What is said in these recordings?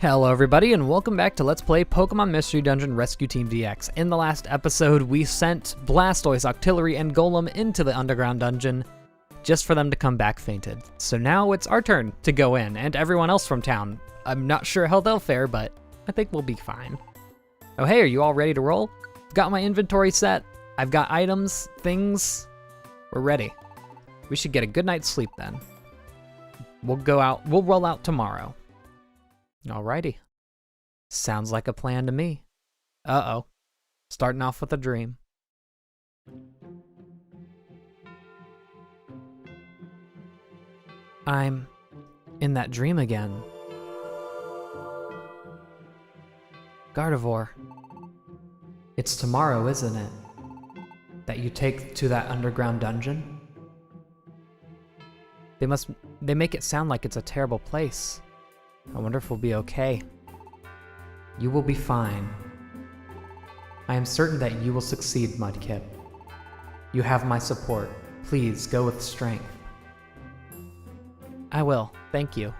Hello everybody and welcome back to Let's Play Pokemon Mystery Dungeon Rescue Team DX. In the last episode, we sent Blastoise, Octillery, and Golem into the underground dungeon just for them to come back fainted. So now it's our turn to go in, and everyone else from town. I'm not sure how they'll fare, but I think we'll be fine. Oh hey, are you all ready to roll? I've got my inventory set. I've got items, things. We're ready. We should get a good night's sleep then. We'll roll out tomorrow. Alrighty. Sounds like a plan to me. Uh-oh. Starting off with a dream. I'm in that dream again. Gardevoir. It's tomorrow, isn't it? That you take to that underground dungeon? They make it sound like it's a terrible place. I wonder if we'll be okay. You will be fine. I am certain that you will succeed, Mudkip. You have my support. Please go with strength. I will, thank you.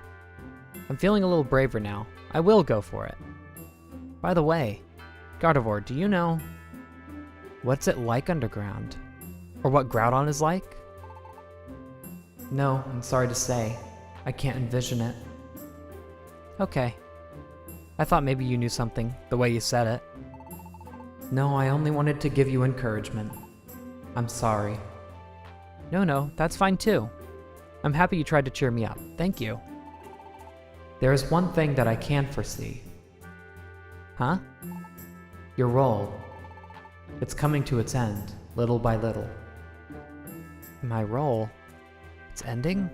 I'm feeling a little braver now. I will go for it. By the way, Gardevoir, do you know what's it like underground? Or what Groudon is like? No, I'm sorry to say. I can't envision it. Okay. I thought maybe you knew something, the way you said it. No, I only wanted to give you encouragement. I'm sorry. No, that's fine too. I'm happy you tried to cheer me up. Thank you. There is one thing that I can foresee. Huh? Your role. It's coming to its end, little by little. My role? It's ending?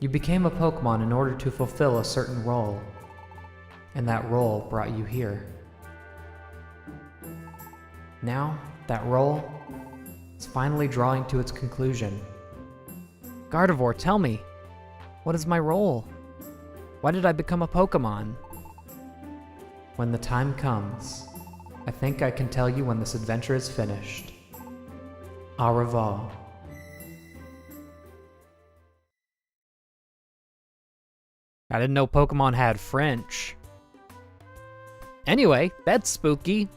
You became a Pokemon in order to fulfill a certain role, and that role brought you here. Now, that role is finally drawing to its conclusion. Gardevoir, tell me, what is my role? Why did I become a Pokemon? When the time comes, I think I can tell you when this adventure is finished. Au revoir. I didn't know Pokemon had French. Anyway, that's spooky.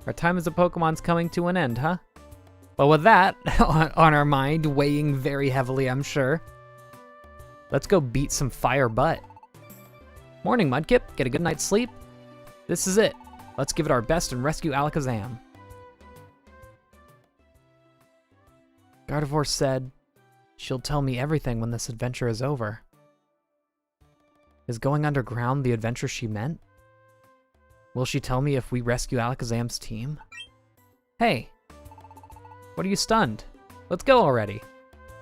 Our time as a Pokemon's coming to an end, huh? Well, with that on our mind, weighing very heavily, I'm sure, let's go beat some fire butt. Morning, Mudkip. Get a good night's sleep? This is it. Let's give it our best and rescue Alakazam. Gardevoir said she'll tell me everything when this adventure is over. Is going underground the adventure she meant? Will she tell me if we rescue Alakazam's team? Hey! What are you stunned? Let's go already.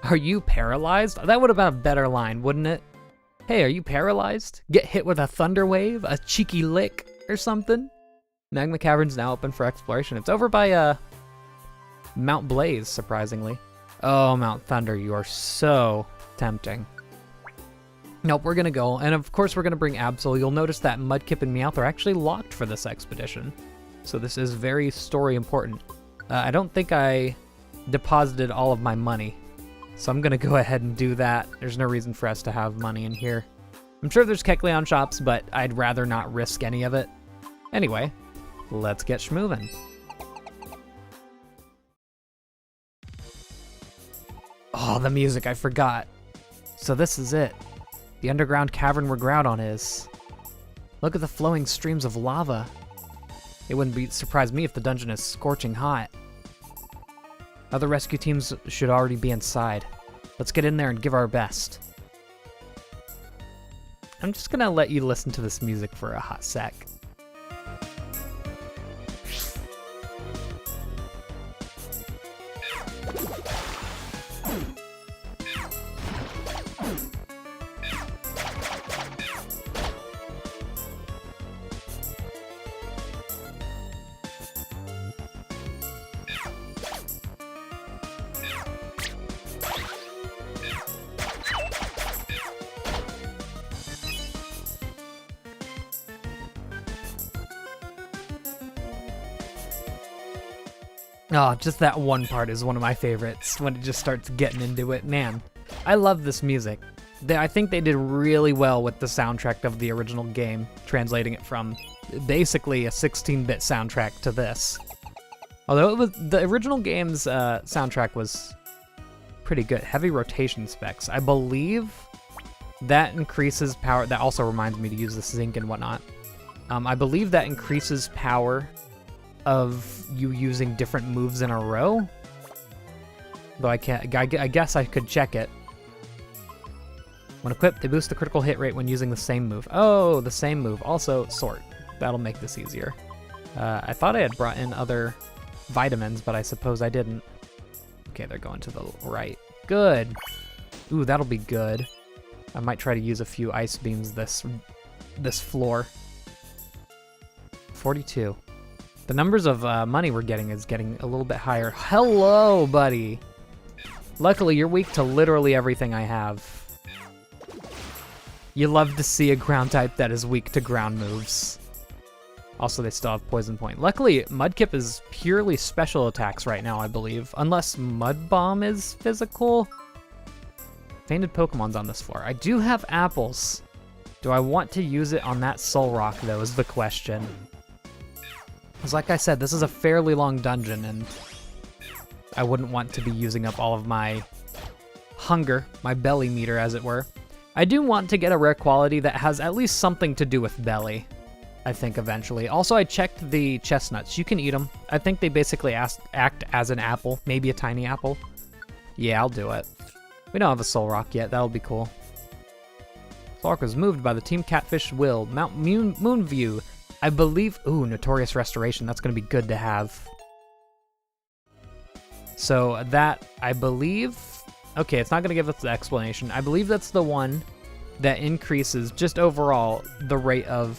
Are you paralyzed? That would have been a better line, wouldn't it? Hey, are you paralyzed? Get hit with a thunder wave? A cheeky lick? Or something? Magma Cavern's now open for exploration. It's over by, Mount Blaze, surprisingly. Oh, Mount Thunder, you are so tempting. Nope, we're gonna go, and of course we're gonna bring Absol. You'll notice that Mudkip and Meowth are actually locked for this expedition. So this is very story important. I don't think I deposited all of my money, so I'm gonna go ahead and do that. There's no reason for us to have money in here. I'm sure there's Kecleon shops, but I'd rather not risk any of it. Anyway, let's get schmoovin'. Oh, the music, I forgot. So this is it. The underground cavern where Groudon is. Look at the flowing streams of lava. It wouldn't surprise me if the dungeon is scorching hot. Other rescue teams should already be inside. Let's get in there and give our best. I'm just gonna let you listen to this music for a hot sec. Oh, just that one part is one of my favorites, when it just starts getting into it. Man, I love this music. I think they did really well with the soundtrack of the original game, translating it from basically a 16-bit soundtrack to this. Although the original game's soundtrack was pretty good. Heavy rotation specs. I believe that increases power. That also reminds me to use the zinc and whatnot. I believe that increases power of you using different moves in a row. Though I guess I could check it. When equipped, they boost the critical hit rate when using the same move. Oh, the same move. Also, sort. That'll make this easier. I thought I had brought in other vitamins, but I suppose I didn't. Okay, they're going to the right. Good. Ooh, that'll be good. I might try to use a few ice beams this floor. 42. The numbers of money we're getting is getting a little bit higher. Hello, buddy. Luckily, you're weak to literally everything I have. You love to see a ground type that is weak to ground moves. Also, they still have Poison Point. Luckily, Mudkip is purely special attacks right now, I believe. Unless Mud Bomb is physical. Fainted Pokemon's on this floor. I do have apples. Do I want to use it on that Soul Rock, though, is the question. Because like I said, this is a fairly long dungeon, and I wouldn't want to be using up all of my hunger, my belly meter, as it were. I do want to get a rare quality that has at least something to do with belly, I think, eventually. Also, I checked the chestnuts. You can eat them. I think they basically act as an apple, maybe a tiny apple. Yeah, I'll do it. We don't have a Soul Rock yet. That'll be cool. Soul Rock was moved by the Team Catfish will. Mount Moonview. I believe... Ooh, Notorious Restoration. That's going to be good to have. So that, I believe... Okay, it's not going to give us the explanation. I believe that's the one that increases, just overall, the rate of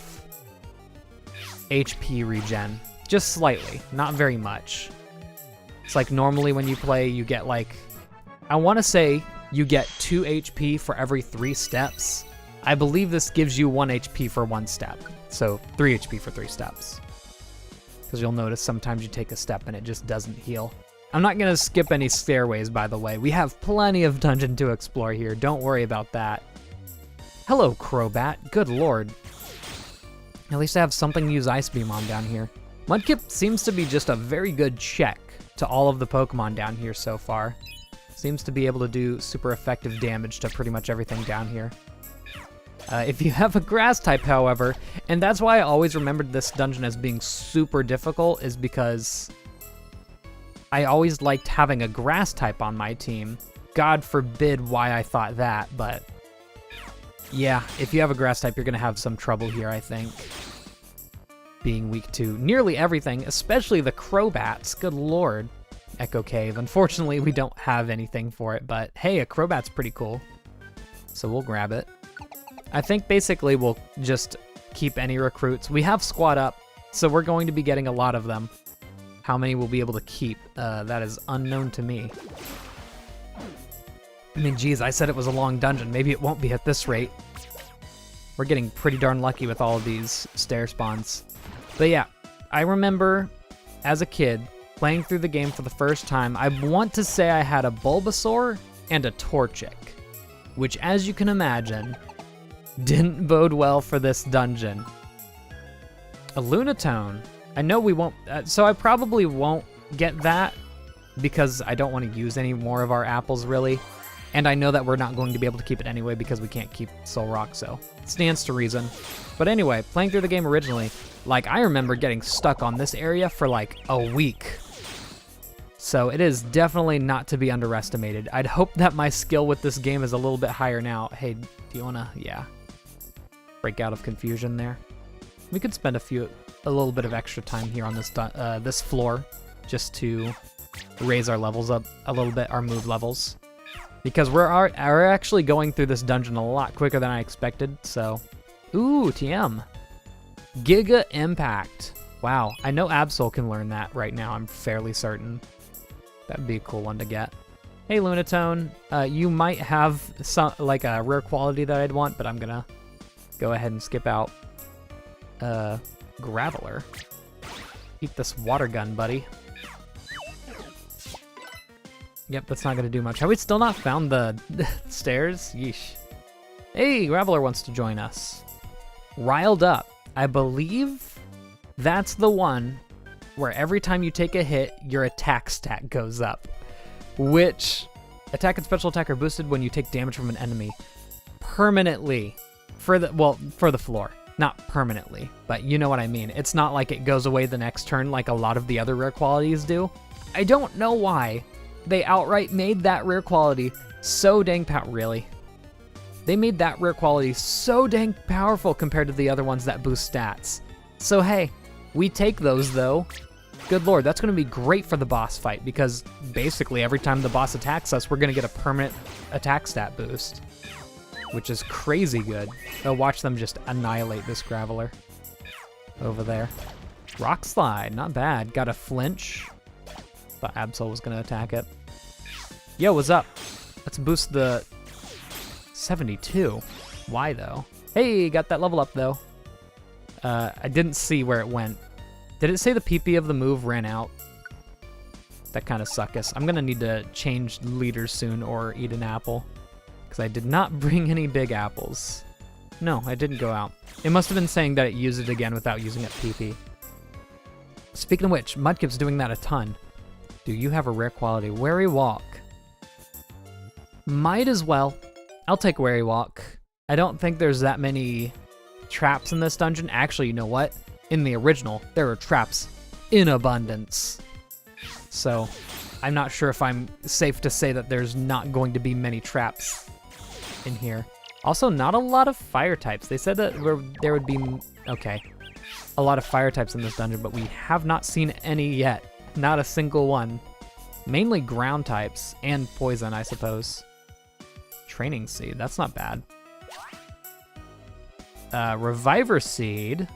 HP regen. Just slightly. Not very much. It's like normally when you play, you get like... I want to say you get 2 HP for every 3 steps. I believe this gives you 1 HP for 1 step. So 3 HP for 3 steps. Because you'll notice sometimes you take a step and it just doesn't heal. I'm not going to skip any stairways, by the way. We have plenty of dungeon to explore here. Don't worry about that. Hello, Crobat. Good lord. At least I have something to use Ice Beam on down here. Mudkip seems to be just a very good check to all of the Pokemon down here so far. Seems to be able to do super effective damage to pretty much everything down here. If you have a grass type, however, and that's why I always remembered this dungeon as being super difficult, is because I always liked having a grass type on my team. God forbid why I thought that, but yeah, if you have a grass type, you're going to have some trouble here, I think. Being weak to nearly everything, especially the Crobats. Good lord. Echo Cave. Unfortunately, we don't have anything for it, but hey, a Crobat's pretty cool. So we'll grab it. I think basically we'll just keep any recruits. We have squad up, so we're going to be getting a lot of them. How many we'll be able to keep, that is unknown to me. I mean, geez, I said it was a long dungeon. Maybe it won't be at this rate. We're getting pretty darn lucky with all of these stair spawns. But yeah, I remember as a kid playing through the game for the first time. I want to say I had a Bulbasaur and a Torchic, which, as you can imagine, didn't bode well for this dungeon. A Lunatone. I know we won't, so I probably won't get that because I don't want to use any more of our apples, really. And I know that we're not going to be able to keep it anyway because we can't keep Soul Rock, so it stands to reason. But anyway, playing through the game originally, like, I remember getting stuck on this area for like a week. So it is definitely not to be underestimated. I'd hope that my skill with this game is a little bit higher now. Hey, do you wanna, yeah, break out of confusion there? We could spend a little bit of extra time here on this this floor just to raise our levels up a little bit, our move levels. Because we're actually going through this dungeon a lot quicker than I expected, so... Ooh, TM. Giga Impact. Wow, I know Absol can learn that right now, I'm fairly certain. That'd be a cool one to get. Hey, Lunatone. You might have some, like, a rare quality that I'd want, but I'm gonna go ahead and skip out. Graveler. Keep this water gun, buddy. Yep, that's not gonna do much. Have we still not found the stairs? Yeesh. Hey, Graveler wants to join us. Riled Up. I believe that's the one where every time you take a hit, your attack stat goes up. Which, attack and special attack are boosted when you take damage from an enemy. Permanently. For the floor. Not permanently, but you know what I mean. It's not like it goes away the next turn like a lot of the other rare qualities do. I don't know why they outright made that rare quality so dang really? They made that rare quality so dang powerful compared to the other ones that boost stats. So hey, we take those though. Good lord, that's gonna be great for the boss fight because basically every time the boss attacks us, we're gonna get a permanent attack stat boost, which is crazy good. Oh, watch them just annihilate this Graveler over there. Rock Slide, not bad. Got a flinch. Thought Absol was gonna attack it. Yo, what's up? Let's boost the 72. Why though? Hey, got that level up though. I didn't see where it went. Did it say the PP of the move ran out? That kind of suckus. I'm gonna need to change leaders soon or eat an apple. Because I did not bring any big apples. No, I didn't go out. It must have been saying that it used it again without using it PP. Speaking of which, Mudkip's doing that a ton. Do you have a rare quality? Wary Walk. Might as well. I'll take Wary Walk. I don't think there's that many traps in this dungeon. Actually, you know what? In the original, there were traps in abundance. So, I'm not sure if I'm safe to say that there's not going to be many traps in here. Also, not a lot of fire types. They said that there would be, okay, a lot of fire types in this dungeon, but we have not seen any yet. Not a single one. Mainly ground types and poison, I suppose. Training Seed, that's not bad. Reviver Seed,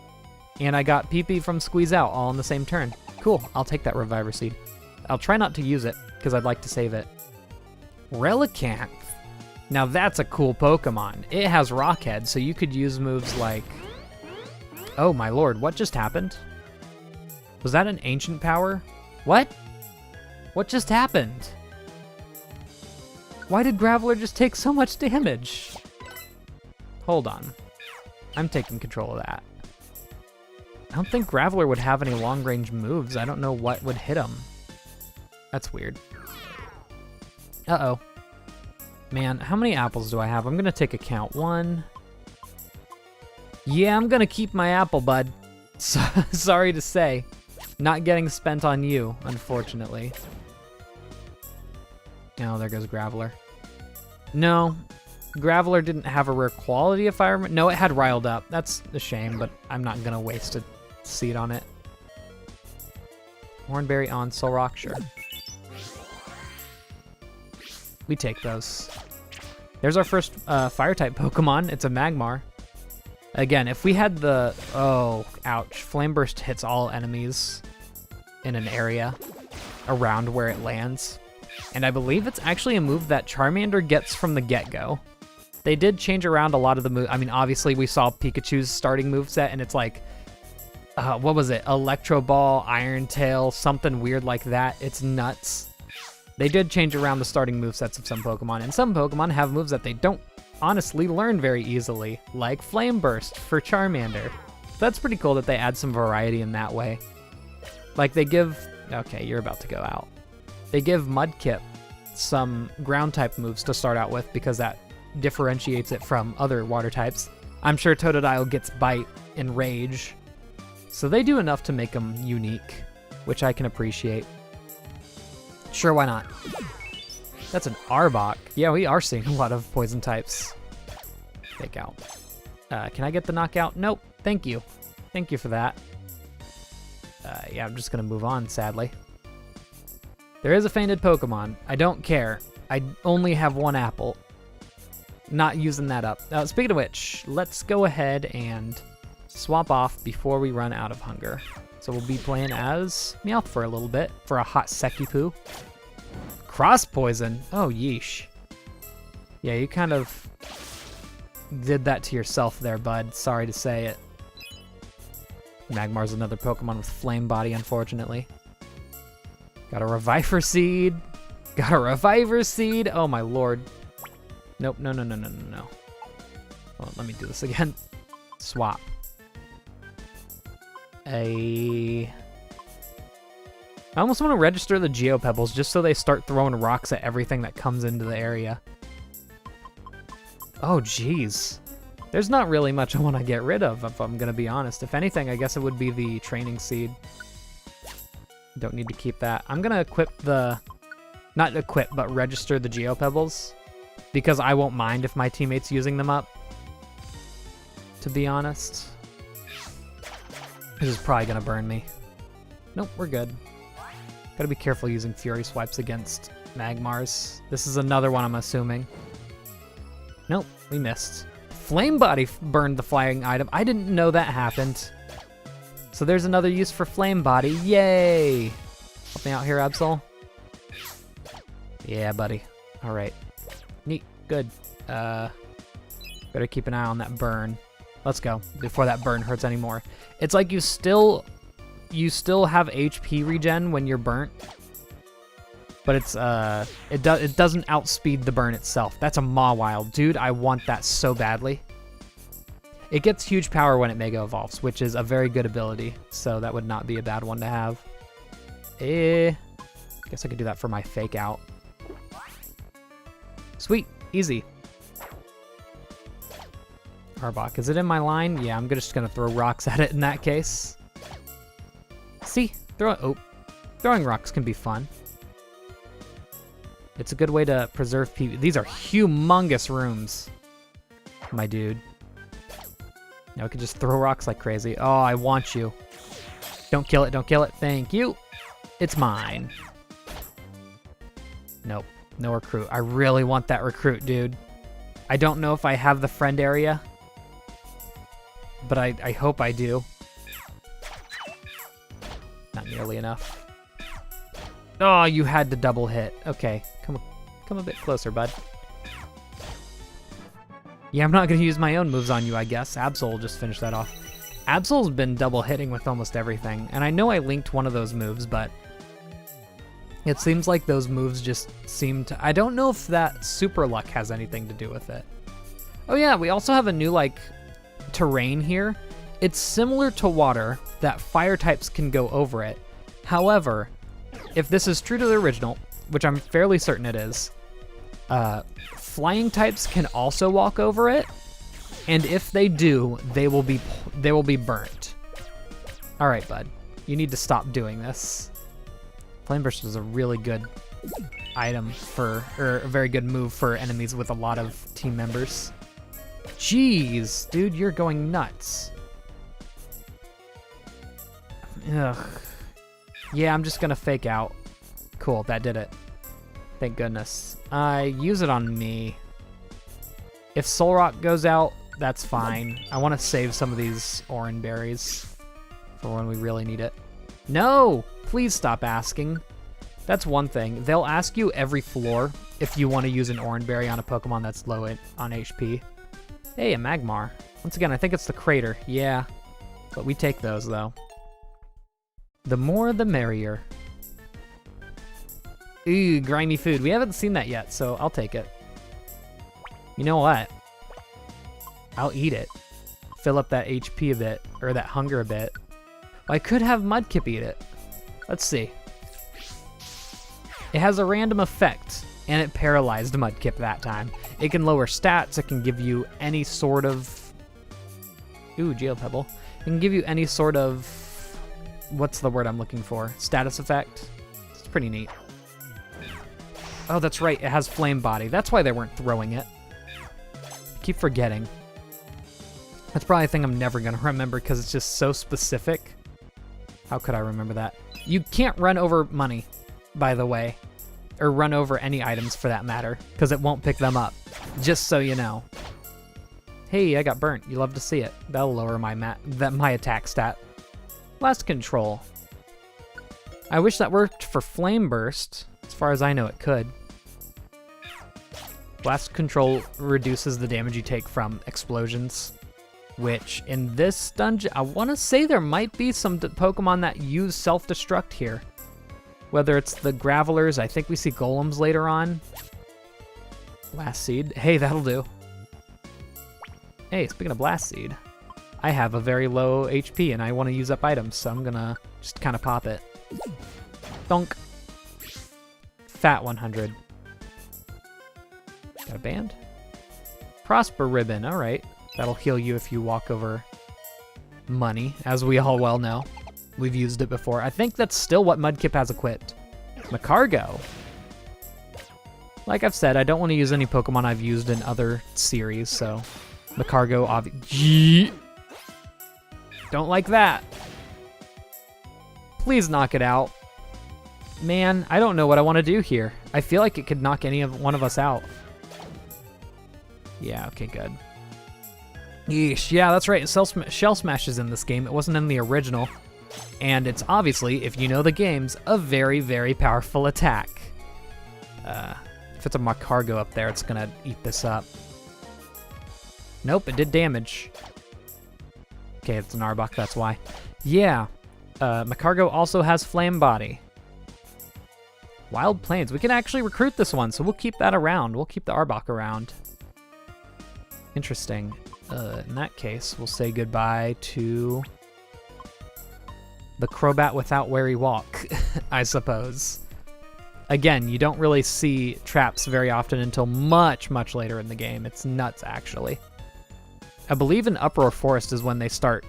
and I got PP from Squeeze Out all in the same turn. Cool, I'll take that Reviver Seed. I'll try not to use it, because I'd like to save it. Relicanth. Now that's a cool Pokemon. It has Rock Head, so you could use moves like... Oh my lord, what just happened? Was that an ancient power? What? What just happened? Why did Graveler just take so much damage? Hold on. I'm taking control of that. I don't think Graveler would have any long-range moves. I don't know what would hit him. That's weird. Uh-oh. Man, how many apples do I have? I'm gonna take a count. 1. Yeah, I'm gonna keep my apple, bud. Sorry to say. Not getting spent on you, unfortunately. Oh, there goes Graveler. No, Graveler didn't have a rare quality if I remember. No, it had Riled Up. That's a shame, but I'm not gonna waste a seed on it. Hornberry on Soul Rock, sure. We take those. There's our first fire-type Pokemon. It's a Magmar. Again, if we had the... Oh, ouch. Flame Burst hits all enemies in an area around where it lands. And I believe it's actually a move that Charmander gets from the get-go. They did change around a lot of the moves. I mean, obviously, we saw Pikachu's starting moveset, and it's like... what was it? Electro Ball, Iron Tail, something weird like that. It's nuts. They did change around the starting movesets of some Pokemon, and some Pokemon have moves that they don't honestly learn very easily, like Flame Burst for Charmander. That's pretty cool that they add some variety in that way. Like they give... Okay, you're about to go out. They give Mudkip some ground-type moves to start out with because that differentiates it from other water types. I'm sure Totodile gets Bite and Rage. So they do enough to make them unique, which I can appreciate. Sure, why not? That's an Arbok. Yeah, we are seeing a lot of poison types. Fake out. Can I get the knockout? Nope. Thank you. Thank you for that. Yeah, I'm just gonna move on, sadly. There is a fainted Pokemon. I don't care. I only have 1 apple. Not using that up. Speaking of which, let's go ahead and swap off before we run out of hunger. So we'll be playing as Meowth for a little bit, for a hot Sekipoo. Cross Poison? Oh, yeesh. Yeah, you kind of did that to yourself there, bud. Sorry to say it. Magmar's another Pokemon with Flame Body, unfortunately. Got a Reviver Seed. Got a Reviver Seed. Oh, my lord. Nope, no. Oh, let me do this again. Swap. I almost want to register the Geopebbles just so they start throwing rocks at everything that comes into the area. Oh, jeez. There's not really much I want to get rid of, if I'm going to be honest. If anything, I guess it would be the training seed. Don't need to keep that. I'm going to equip the... Not equip, but register the Geopebbles. Because I won't mind if my teammate's using them up. To be honest. This is probably going to burn me. Nope, we're good. Gotta be careful using Fury Swipes against Magmars. This is another one, I'm assuming. Nope, we missed. Flame Body burned the flying item. I didn't know that happened. So there's another use for Flame Body. Yay! Help me out here, Absol. Yeah, buddy. All right. Neat. Good. Better keep an eye on that burn. Let's go before that burn hurts anymore. It's like you still have HP regen when you're burnt, but it's it doesn't outspeed the burn itself. That's a Mawile, dude. I want that so badly. It gets huge power when it Mega Evolves, which is a very good ability. So that would not be a bad one to have. Guess I could do that for my Fake Out. Sweet, easy. Arbok, is it in my line? Yeah, I'm just gonna throw rocks at it in that case. See, throwing rocks can be fun. It's a good way to preserve PV. These are humongous rooms, my dude. Now we can just throw rocks like crazy. Oh, I want you. Don't kill it, don't kill it. Thank you. It's mine. Nope, no recruit. I really want that recruit, dude. I don't know if I have the friend area, but I hope I do. Not nearly enough. Oh, you had to double hit. Okay, come a bit closer, bud. Yeah, I'm not gonna use my own moves on you, I guess. Absol will just finish that off. Absol's been double hitting with almost everything, and I know I linked one of those moves, but it seems like those moves just seem to... I don't know if that super luck has anything to do with it. Oh yeah, we also have a new, like, terrain here. It's similar to water, that fire types can go over it. However, if this is true to the original, which I'm fairly certain it is, flying types can also walk over it, and if they do, they will be burnt. All right, bud, you need to stop doing this. Flame Burst is a really good item or a very good move for enemies with a lot of team members. Jeez, dude, you're going nuts. Ugh. Yeah, I'm just gonna Fake Out. Cool, that did it. Thank goodness. Use it on me. If Soul Rock goes out, that's fine. I want to save some of these Oran Berries for when we really need it. No! Please stop asking. That's one thing. They'll ask you every floor if you want to use an Oran Berry on a Pokemon that's low on HP. Hey, a Magmar. Once again, I think it's the Crater. Yeah, but we take those, though. The more, the merrier. Ooh, grimy food. We haven't seen that yet, so I'll take it. You know what? I'll eat it. Fill up that HP a bit, or that hunger a bit. Well, I could have Mudkip eat it. Let's see. It has a random effect, and it paralyzed Mudkip that time. It can lower stats, it can give you any sort of... Ooh, Geopebble. It can give you any sort of... What's the word I'm looking for? Status effect? It's pretty neat. Oh, that's right, it has Flame Body. That's why they weren't throwing it. I keep forgetting. That's probably a thing I'm never gonna remember because it's just so specific. How could I remember that? You can't run over money, by the way. Or run over any items for that matter, because it won't pick them up. Just so you know. Hey, I got burnt. You love to see it. That'll lower my attack stat. Blast Control. I wish that worked for Flame Burst. As far as I know, it could. Blast Control reduces the damage you take from explosions, which in this dungeon, I want to say there might be some Pokemon that use self-destruct here. Whether it's the Gravelers, I think we see Golems later on. Last Seed. Hey, that'll do. Hey, speaking of blast seed, I have a very low HP and I want to use up items, so I'm gonna just kind of pop it. Donk. Fat 100. Got a band? Prosper ribbon, alright. That'll heal you if you walk over money, as we all well know. We've used it before. I think that's still what Mudkip has equipped. Macargo. Like I've said, I don't want to use any Pokemon I've used in other series, so Macargo, obviously. Don't like that. Please knock it out. Man, I don't know what I want to do here. I feel like it could knock one of us out. Yeah, okay, good. Yeesh, yeah, that's right. Shell Smash is in this game. It wasn't in the original. And it's obviously, if you know the games, a very, very powerful attack. If it's a Macargo up there, it's gonna eat this up. Nope, it did damage. Okay, it's an Arbok, that's why. Yeah, Macargo also has Flame Body. Wild Plains, we can actually recruit this one, so we'll keep that around. We'll keep the Arbok around. Interesting. In that case, we'll say goodbye to the Crobat without Wary Walk, I suppose. Again, you don't really see traps very often until much, much later in the game. It's nuts, actually. I believe in Uproar Forest is when they start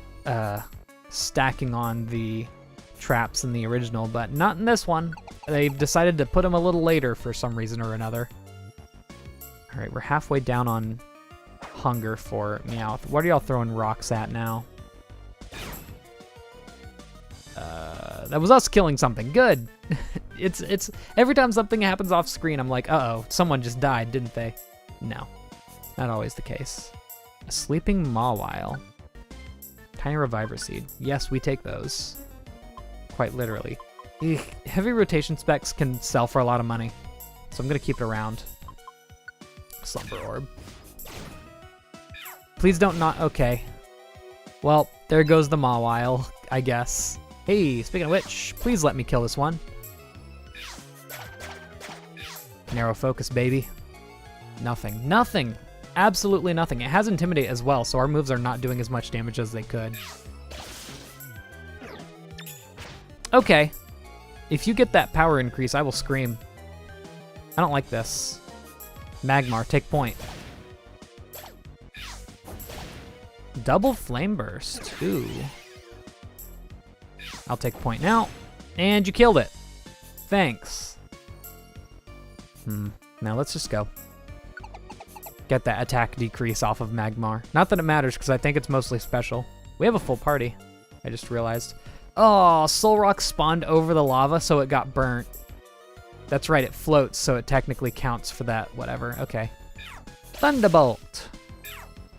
stacking on the traps in the original, but not in this one. They've decided to put them a little later for some reason or another. All right, we're halfway down on hunger for Meowth. What are y'all throwing rocks at now? That was us killing something. Good. It's every time something happens off screen, I'm like, uh-oh, someone just died, didn't they? No, not always the case. A sleeping Mawile. Tiny Reviver Seed. Yes, we take those. Quite literally. Ugh. Heavy rotation specs can sell for a lot of money, so I'm gonna keep it around. Slumber Orb. Please don't not, okay. Well, there goes the Mawile, I guess. Hey, speaking of which, please let me kill this one. Narrow focus, baby. Nothing. Nothing. Absolutely nothing. It has Intimidate as well, so our moves are not doing as much damage as they could. Okay. If you get that power increase, I will scream. I don't like this. Magmar, take point. Double Flame Burst. Ooh. I'll take point now. And you killed it. Thanks. Now let's just go. Get that attack decrease off of Magmar. Not that it matters, because I think it's mostly special. We have a full party. I just realized. Oh, Solrock spawned over the lava, so it got burnt. That's right, it floats, so it technically counts for that, whatever. Okay. Thunderbolt.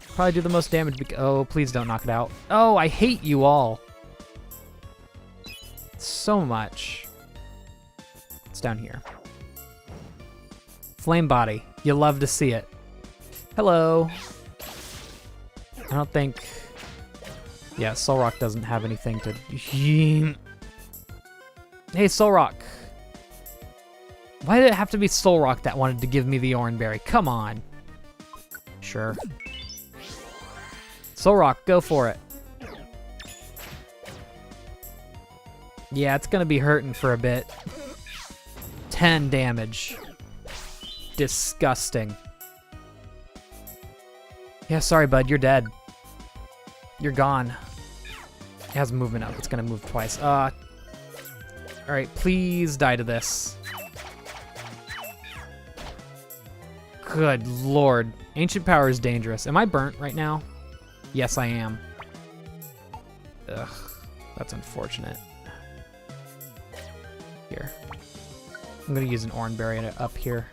Probably do the most damage. Oh, please don't knock it out. Oh, I hate you all. So much. It's down here. Flame Body. You love to see it. Hello. I don't think... Yeah, Solrock doesn't have anything to... Hey, Solrock. Why did it have to be Solrock that wanted to give me the Oranberry? Come on. Sure. Solrock, go for it. Yeah, it's gonna be hurting for a bit. 10 damage. Disgusting. Yeah, sorry, bud, you're dead. You're gone. It has movement up. It's gonna move twice. Alright, please die to this. Good lord. Ancient Power is dangerous. Am I burnt right now? Yes, I am. Ugh, that's unfortunate. Here. I'm gonna use an Oranberry up here.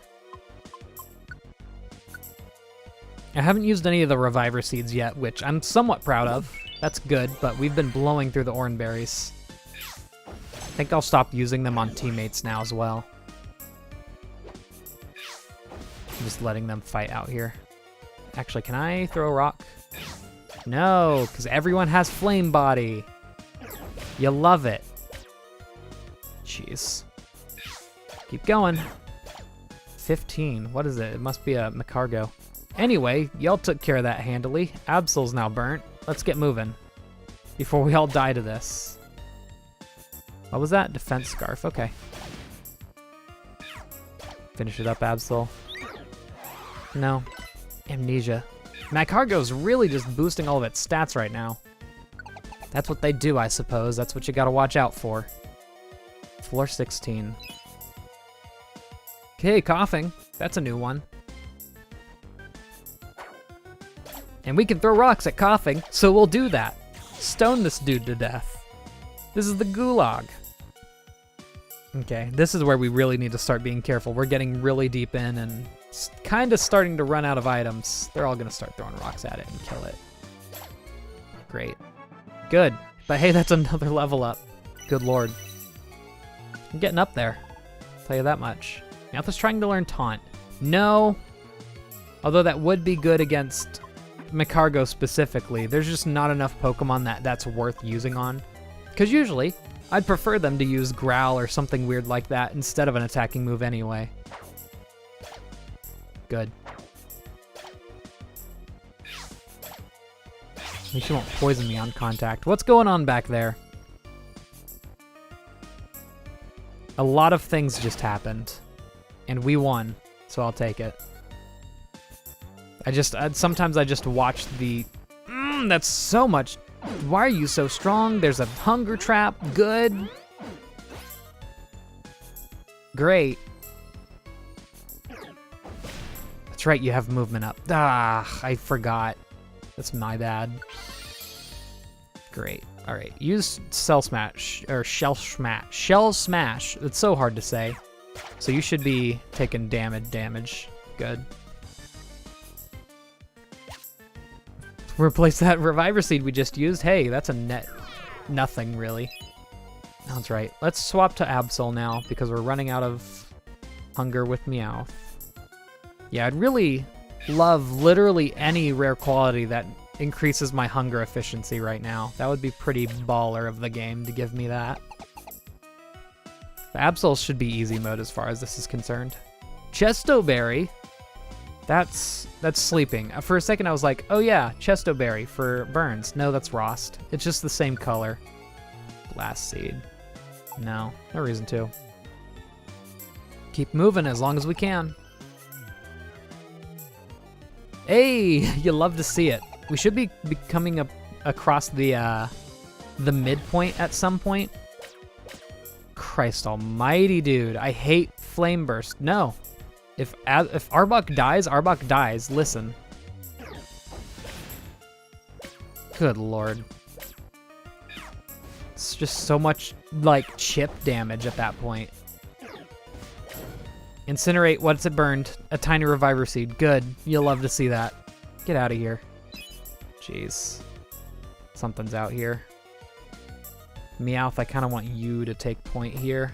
I haven't used any of the Reviver Seeds yet, which I'm somewhat proud of. That's good, but we've been blowing through the Oranberries. I think I'll stop using them on teammates now as well. I'm just letting them fight out here. Actually, can I throw a rock? No, because everyone has Flame Body. You love it. Jeez. Keep going. 15. What is it? It must be a Macargo. Anyway, y'all took care of that handily. Absol's now burnt. Let's get moving before we all die to this. What was that? Defense scarf. Okay. Finish it up, Absol. No. Amnesia. Magcargo's really just boosting all of its stats right now. That's what they do, I suppose. That's what you gotta watch out for. Floor 16. Okay, coughing. That's a new one. And we can throw rocks at coughing, so we'll do that. Stone this dude to death. This is the gulag. Okay, this is where we really need to start being careful. We're getting really deep in and kind of starting to run out of items. They're all gonna start throwing rocks at it and kill it. Great. Good. But hey, that's another level up. Good lord. I'm getting up there. I'll tell you that much. Meowth's trying to learn Taunt. No. Although that would be good against Magcargo specifically. There's just not enough Pokemon that's worth using on. Because usually, I'd prefer them to use Growl or something weird like that instead of an attacking move anyway. Good. At least you won't poison me on contact. What's going on back there? A lot of things just happened. And we won, so I'll take it. Sometimes I just watch the... that's so much... Why are you so strong? There's a hunger trap. Good. Great. That's right, you have movement up. Ah, I forgot. That's my bad. Great. All right, use Shell Smash. Shell Smash. It's so hard to say. So you should be taking damage. Good. Replace that Reviver Seed we just used. Hey, that's a net nothing, really. That's right. Let's swap to Absol now, because we're running out of hunger with Meowth. Yeah, I'd really love literally any rare quality that increases my hunger efficiency right now. That would be pretty baller of the game to give me that. The Absol should be easy mode as far as this is concerned. Chesto Berry. That's sleeping. For a second I was like, oh yeah, Chesto Berry for burns. No, that's Rost. It's just the same color. Blast Seed. No reason to. Keep moving as long as we can. Hey, you love to see it. We should be coming up across the midpoint at some point. Christ almighty, dude. I hate Flame Burst. No. If Arbok dies, listen. Good lord. It's just so much, like, chip damage at that point. Incinerate, what's it burned? A tiny Reviver Seed. Good. You'll love to see that. Get out of here. Jeez. Something's out here. Meowth, I kind of want you to take point here.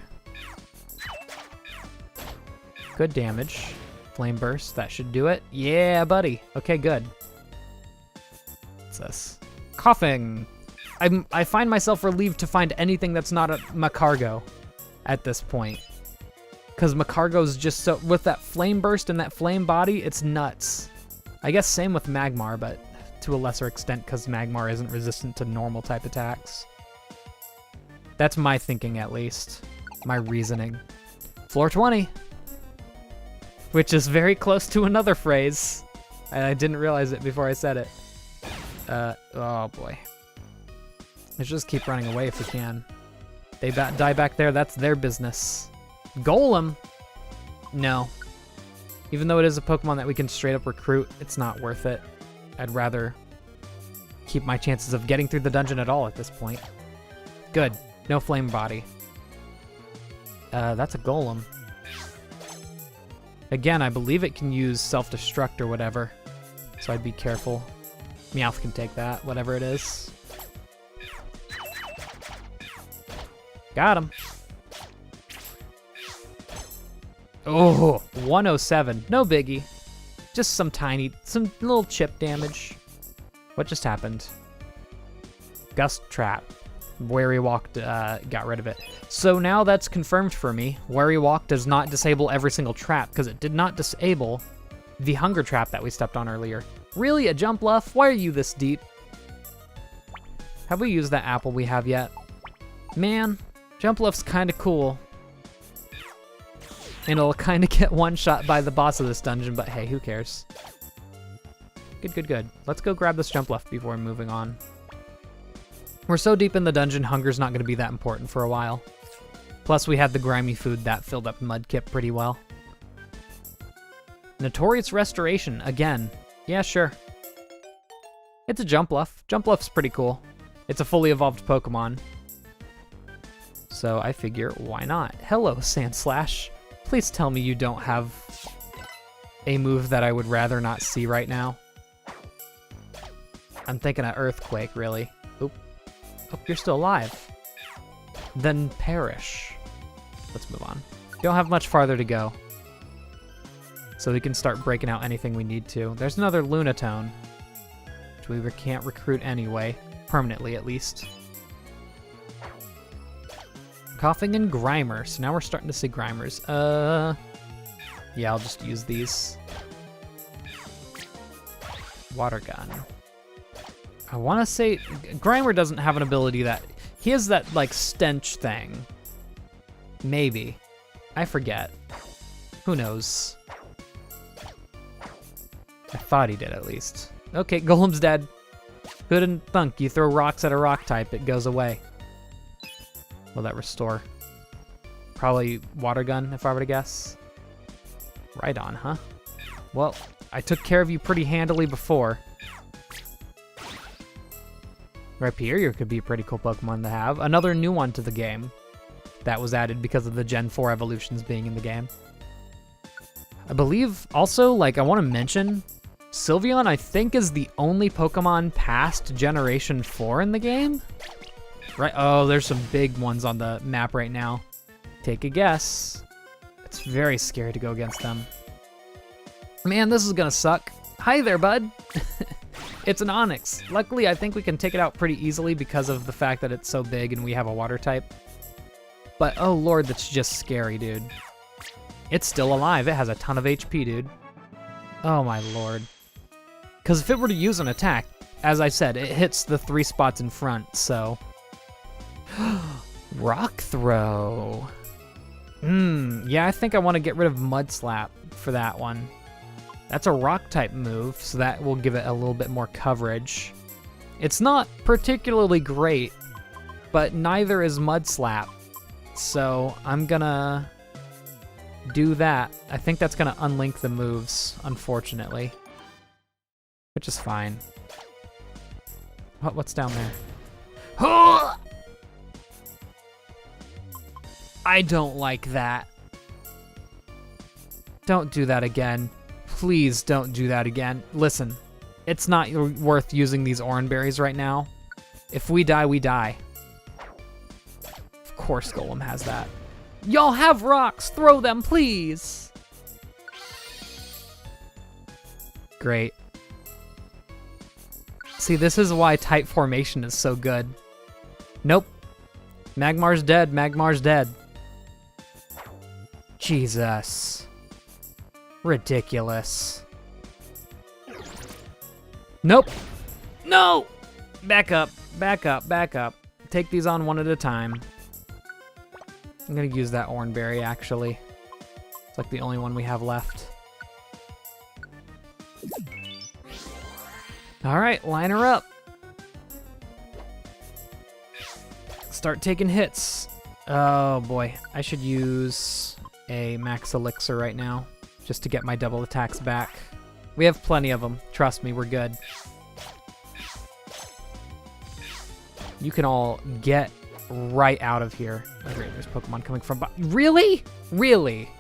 Good damage. Flame Burst, that should do it. Yeah, buddy. Okay, good. What's this? Coughing. I find myself relieved to find anything that's not a Magcargo at this point. Because Magcargo's just so... With that Flame Burst and that Flame Body, it's nuts. I guess same with Magmar, but to a lesser extent because Magmar isn't resistant to normal type attacks. That's my thinking, at least. My reasoning. Floor 20. Which is very close to another phrase. And I didn't realize it before I said it. Oh boy. Let's just keep running away if we can. They die back there, that's their business. Golem? No. Even though it is a Pokemon that we can straight up recruit, it's not worth it. I'd rather keep my chances of getting through the dungeon at all at this point. Good. No Flame Body. That's a Golem. Again, I believe it can use self-destruct or whatever, so I'd be careful. Meowth can take that, whatever it is. Got him. Oh, 107. No biggie. Just some little chip damage. What just happened? Gust Trap. Wary Walk got rid of it. So now that's confirmed for me. Wary Walk does not disable every single trap, because it did not disable the hunger trap that we stepped on earlier. Really, a jump bluff? Why are you this deep? Have we used that apple we have yet? Man, jump bluff's kind of cool. And it'll kind of get one shot by the boss of this dungeon, but hey, who cares? Good, good, good. Let's go grab this jump bluff before moving on. We're so deep in the dungeon, hunger's not going to be that important for a while. Plus, we had the grimy food that filled up Mudkip pretty well. Notorious Restoration, again. Yeah, sure. It's a jump bluff. Jump bluff's pretty cool. It's a fully evolved Pokemon. So I figure, why not? Hello, Sandslash. Please tell me you don't have a move that I would rather not see right now. I'm thinking of Earthquake, really. Oop. Oh, you're still alive. Then perish. Let's move on. Don't have much farther to go. So we can start breaking out anything we need to. There's another Lunatone, which we can't recruit anyway. Permanently, at least. Coughing and Grimer. So now we're starting to see Grimers. Yeah, I'll just use these. Water gun. I want to say Grimer doesn't have an ability that... He has that, like, stench thing. Maybe. I forget. Who knows? I thought he did, at least. Okay, Golem's dead. Who didn't thunk? You throw rocks at a rock type, it goes away. Will that restore? Probably water gun, if I were to guess. Right on, huh? Well, I took care of you pretty handily before. Rhyperior could be a pretty cool Pokemon to have. Another new one to the game that was added because of the Gen 4 evolutions being in the game. I believe also, like, I want to mention, Sylveon, I think, is the only Pokemon past Generation 4 in the game. Right? Oh, there's some big ones on the map right now. Take a guess. It's very scary to go against them. Man, this is gonna suck. Hi there, bud. It's an Onix. Luckily, I think we can take it out pretty easily because of the fact that it's so big and we have a water type. But oh lord, that's just scary, dude. It's still alive. It has a ton of HP, dude. Oh my lord. Because if it were to use an attack, as I said, it hits the 3 spots in front, so... Rock Throw. Yeah, I think I want to get rid of Mud Slap for that one. That's a rock type move, so that will give it a little bit more coverage. It's not particularly great, but neither is Mud Slap. So I'm gonna do that. I think that's gonna unlink the moves, unfortunately. Which is fine. What's down there? I don't like that. Don't do that again. Please don't do that again. Listen, it's not worth using these orange berries right now. If we die, we die. Of course Golem has that. Y'all have rocks! Throw them, please! Great. See, this is why type formation is so good. Nope. Magmar's dead. Magmar's dead. Jesus. Ridiculous. Nope. No! Back up. Back up. Back up. Take these on one at a time. I'm gonna use that Oranberry, actually. It's like the only one we have left. Alright, line her up. Start taking hits. Oh boy, I should use a Max Elixir right now, just to get my double attacks back. We have plenty of them. Trust me, we're good. You can all get right out of here. Oh, great, there's Pokemon coming from Really? Really?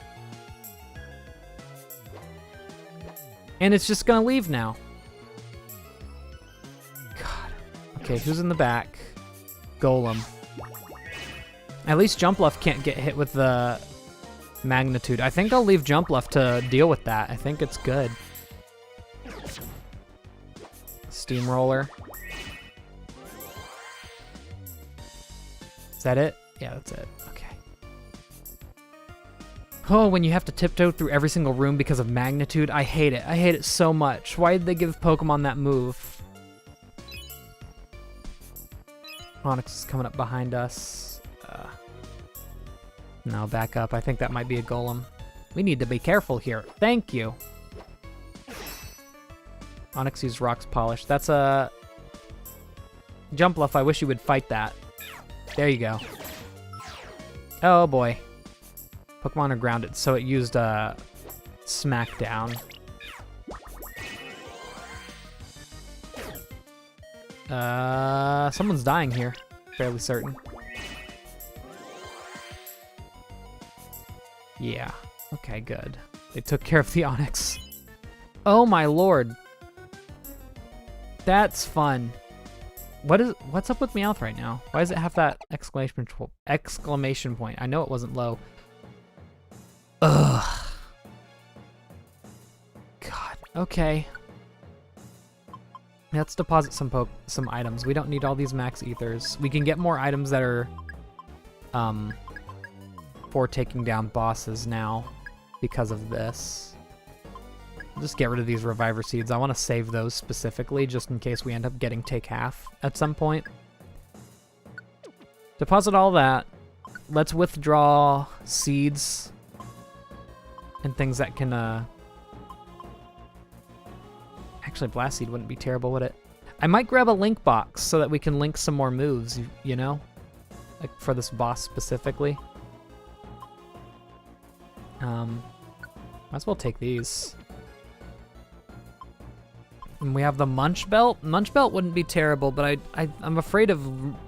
And it's just gonna leave now. God. Okay, who's in the back? Golem. At least Jumpluff can't get hit with the magnitude. I think I'll leave Jumpluff to deal with that. I think it's good. Steamroller. Is that it? Yeah, that's it. Okay. Oh, when you have to tiptoe through every single room because of magnitude, I hate it. I hate it so much. Why did they give Pokemon that move? Onyx is coming up behind us. No, back up. I think that might be a Golem. We need to be careful here. Thank you. Onyx used Rock's Polish. That's a... Jumpluff, I wish you would fight that. There you go. Oh boy. Pokemon are grounded, so it used Smackdown. Someone's dying here. Fairly certain. Yeah. Okay, good. They took care of the Onyx. Oh my lord. That's fun. What's up with Meowth right now? Why does it have that exclamation point? I know it wasn't low. Ugh. God. Okay. Let's deposit some items. We don't need all these max ethers. We can get more items that are for taking down bosses now because of this. I'll just get rid of these reviver seeds. I want to save those specifically just in case we end up getting take half at some point. Deposit all that. Let's withdraw seeds and things that can actually Blast Seed wouldn't be terrible, would it? I might grab a link box so that we can link some more moves, you know? Like for this boss specifically. Might as well take these. And we have the Munch Belt. Munch Belt wouldn't be terrible, but I'm afraid of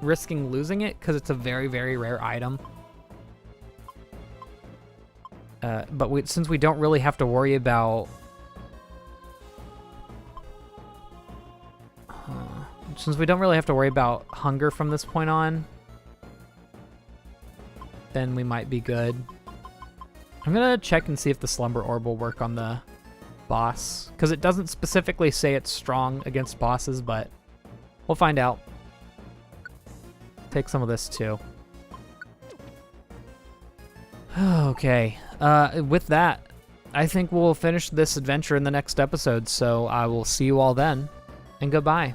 risking losing it because it's a very, very rare item. But since we don't really have to worry about... since we don't really have to worry about hunger from this point on, then we might be good. I'm gonna check and see if the Slumber Orb will work on the boss, because it doesn't specifically say it's strong against bosses, but we'll find out. Take some of this too. Okay, with that, I think we'll finish this adventure in the next episode, so I will see you all then, and goodbye.